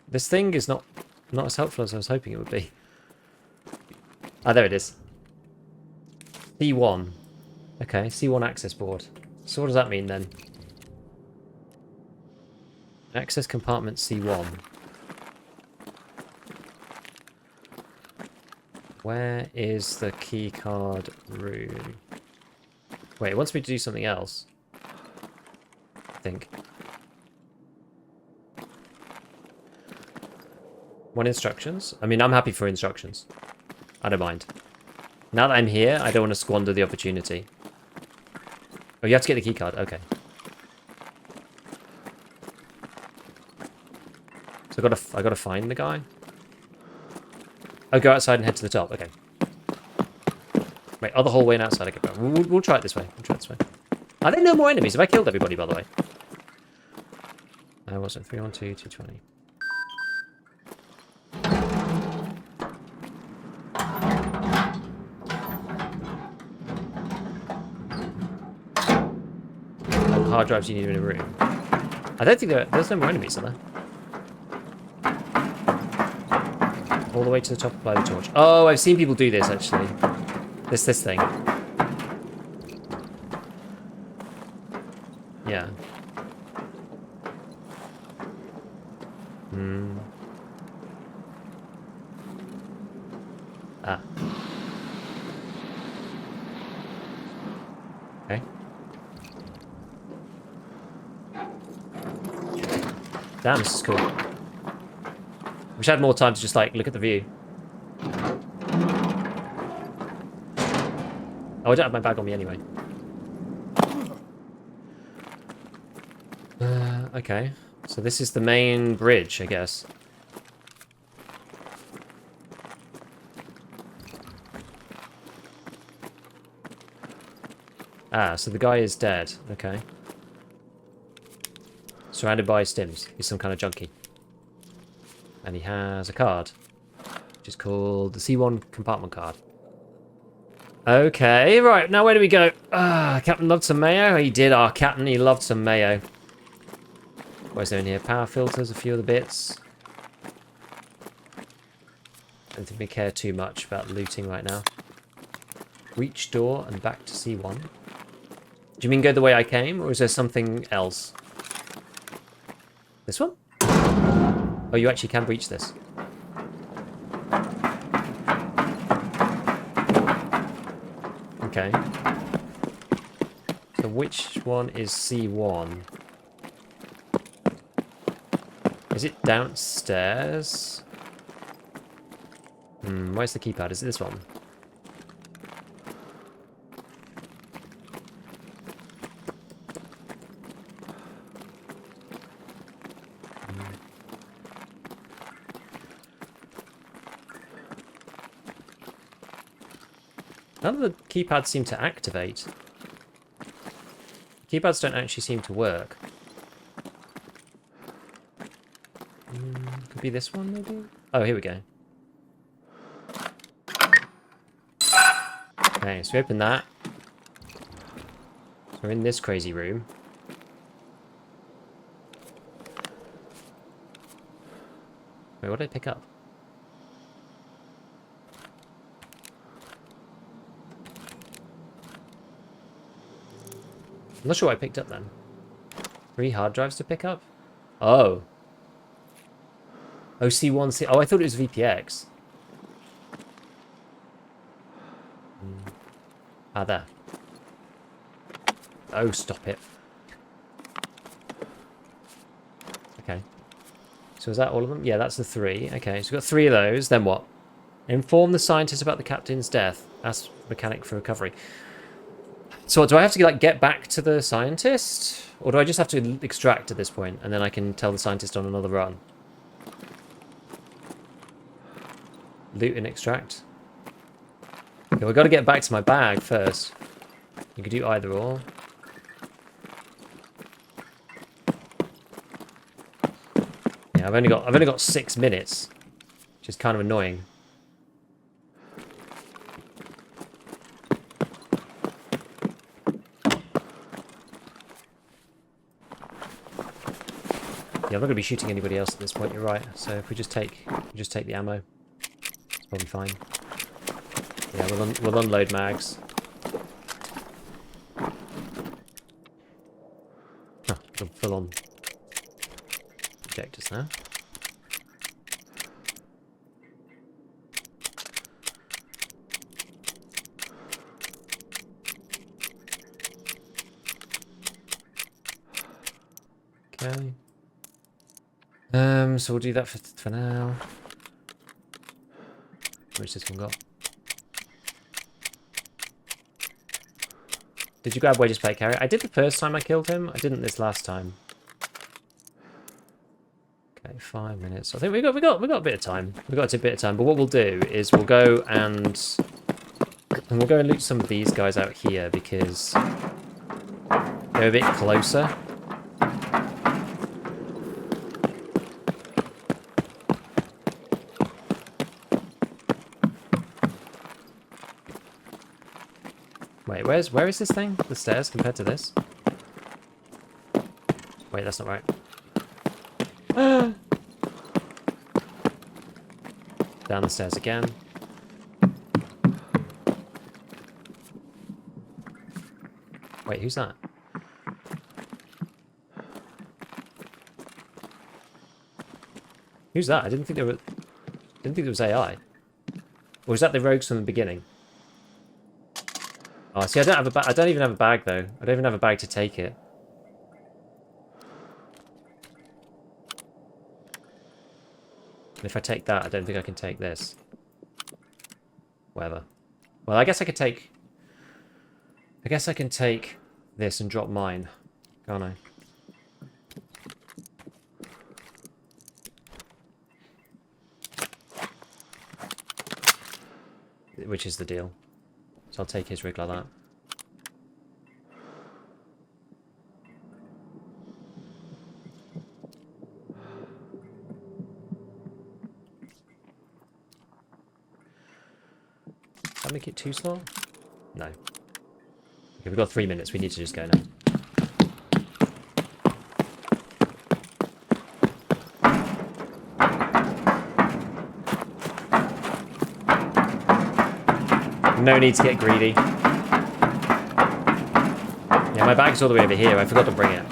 This thing is not as helpful as I was hoping it would be. Ah, there it is. C1. Okay, C1 access board. So what does that mean then? Access compartment C1. Where is the keycard room? Wait, it wants me to do something else. I think. One instructions? I mean, I'm happy for instructions. I don't mind. Now that I'm here, I don't want to squander the opportunity. Oh, you have to get the keycard. Okay. So I gotta find the guy. Oh, go outside and head to the top. Okay. Wait, other hallway and outside. Okay, we'll try it this way. We'll try it this way. Are there no more enemies? Have I killed everybody, by the way? What's it? 312, 220. Hard drives you need in a room. I don't think there's no more enemies, are there? All the way to the top, apply the torch. Oh, I've seen people do this, actually. This thing. Yeah. Ah. Okay. Damn, this is cool. Wish I had more time to just, like, look at the view. Oh, I don't have my bag on me anyway. Okay. So this is the main bridge, I guess. Ah, so the guy is dead. Okay. Surrounded by stims. He's some kind of junkie. And he has a card, which is called the C1 compartment card. Okay, right, now where do we go? Ah, Captain loved some mayo. He did, our Captain, he loved some mayo. What is there in here? Power filters, a few other bits. I don't think we care too much about looting right now. Reach door and back to C1. Do you mean go the way I came, or is there something else? This one? Oh, you actually can breach this. Okay. So which one is C1? Is it downstairs? Where's the keypad? Is it this one? None of the keypads seem to activate. Keypads don't actually seem to work. Could be this one, maybe? Oh, here we go. Okay, so we open that. So we're in this crazy room. Wait, what did I pick up? I'm not sure what I picked up then. 3 hard drives to pick up? Oh. OC1C. Oh, I thought it was VPX. Ah, there. Oh, stop it. Okay. So is that all of them? Yeah, that's the 3. Okay, so we've got 3 of those. Then what? Inform the scientist about the captain's death. Ask mechanic for recovery. So what, do I have to like get back to the scientist? Or do I just have to extract at this point, and then I can tell the scientist on another run? Loot and extract. Okay, we've got to get back to my bag first. You could do either or. Yeah, I've only got 6 minutes, which is kind of annoying. Yeah, I'm not going to be shooting anybody else at this point. You're right. So if we just take the ammo, it's probably fine. Yeah, we'll unload mags. Huh, full on projectors now. Okay. So we'll do that for now. Where's this one got? Did you grab Wedge's plate carrier? I did the first time I killed him. I didn't this last time. Okay, 5 minutes. I think we got a bit of time. We got a bit of time. But what we'll do is we'll go and loot some of these guys out here because they're a bit closer. Wait, where is this thing? The stairs compared to this? Wait, that's not right. Down the stairs again. Wait, who's that? Who's that? I didn't think there was AI. Or was that the rogues from the beginning? Oh, see, I don't even have a bag though. I don't even have a bag to take it. And if I take that, I don't think I can take this. Whatever. Well, I guess I could take... I guess I can take this and drop mine. Can't I? Which is the deal. So I'll take his rig like that. Does that make it 2 slot? No. Okay, we've got 3 minutes. We need to just go now. No need to get greedy. Yeah, my bag's all the way over here. I forgot to bring it.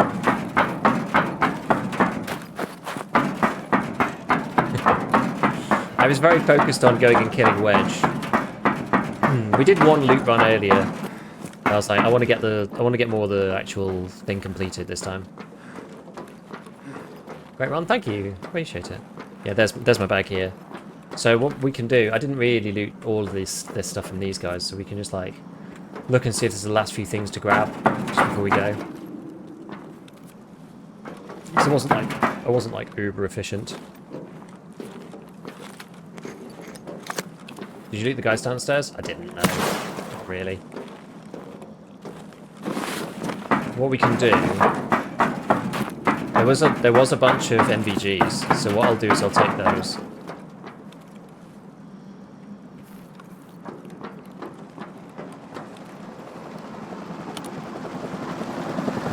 I was very focused on going and killing Wedge. We did one loot run earlier. I was like, I want to get more of the actual thing completed this time. Great run, thank you. Appreciate it. Yeah, there's my bag here. So what we can do, I didn't really loot all of this stuff from these guys, so we can just like look and see if there's the last few things to grab just before we go. So I wasn't like uber efficient. Did you loot the guys downstairs? I didn't know. Not really. What we can do, there was a bunch of NVGs, so what I'll do is I'll take those.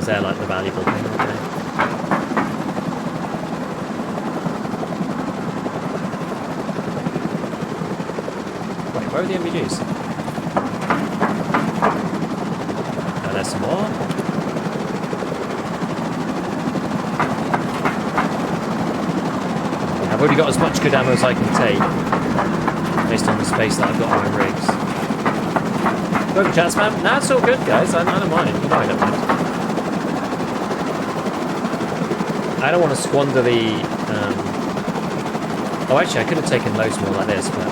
Because they're like the valuable thing, aren't they? Wait, where are the MVGs? Oh, there's some more. Yeah, I've already got as much good ammo as I can take, based on the space that I've got on my rigs. Welcome, chat spam. Nah, it's all good, guys. I don't mind. You know I don't mind. I don't want to squander the... Oh, actually, I could have taken loads more like this, but...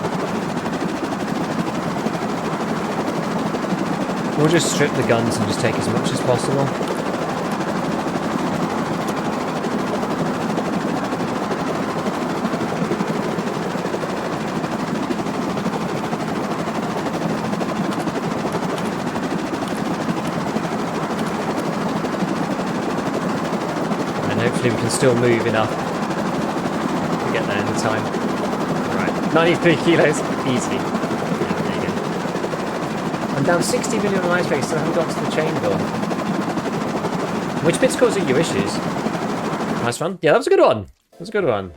We'll just strip the guns and just take as much as possible. Hopefully we can still move enough to get there in time. Right, 93 kilos, easy. Yeah, there you go. I'm down 60 million on IceBreaker, still haven't got to the chain door. Which bit's causing you issues? Nice one. Yeah, that was a good one. That was a good one.